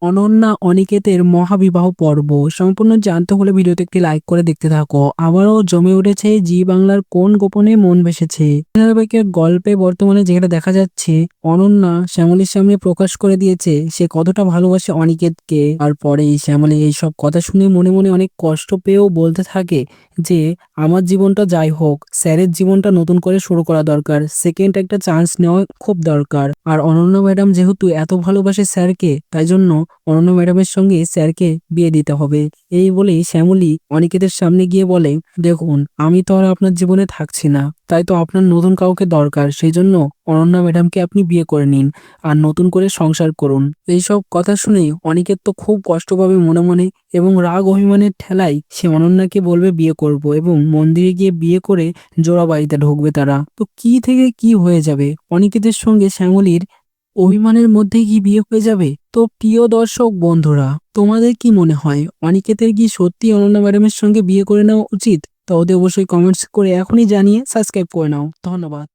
অনন্যা অনিকেতের মহাবিবাহ পর্ব সম্পূর্ণ জানতে হলে ভিডিওতে একটি লাইক করে দেখতে থাকো। আবারও জমে উঠেছে জি বাংলার কোন গোপনে মন ভেসেছে ধারাবাহিকের গল্পে। বর্তমানে যেটা দেখা যাচ্ছে, অনন্যা শ্যামলীর সামনে প্রকাশ করে দিয়েছে সে কতটা ভালোবাসে অনিকেতকে। আর পরেই শ্যামলী এইসব কথা শুনে মনে মনে অনেক কষ্ট পেয়েও বলতে থাকে যে আমার জীবনটা যাই হোক, স্যারের জীবনটা নতুন করে শুরু করা দরকার, সেকেন্ড একটা চান্স নেওয়া খুব দরকার। আর অনন্যা ম্যাডাম যেহেতু এত ভালোবাসে স্যারকে, তাই জন্য অনন্যা ম্যাডামের সঙ্গে স্যারকে বিয়ে দিতে হবে। এই বলেই শ্যামলী অনিকেতের সামনে গিয়ে বলে, দেখুন আমি তো আর আপনার জীবনে থাকছি না, তাই তো আপনার নতুন কাউকে দরকার, সেই জন্য অনন্যা ম্যাডামকে আপনি বিয়ে করে নিন আর নতুন করে সংসার করুন। এইসব কথা শুনে অনিকেত তো খুব কষ্ট পাবে মনে মনে, এবং রাগ অভিমানের ঠেলায় সে অনন্যাকে বলবে বিয়ে করব, এবং মন্দিরে গিয়ে বিয়ে করে জোড়া বাড়িতে ঢুকবে তারা। তো কি থেকে কি হয়ে যাবে, অনিকেতের সঙ্গে শ্যামলীর অভিমানের মধ্যে কি বিয়ে হয়ে যাবে? তো প্রিয় দর্শক বন্ধুরা, তোমাদের কি মনে হয় অনিকেতের কি সত্যি অনন্যা ম্যাডামের সঙ্গে বিয়ে করে নেওয়া উচিত? তো ওদের অবশ্যই কমেন্টস করে এখনই জানিয়ে সাবস্ক্রাইব করে নাও। ধন্যবাদ।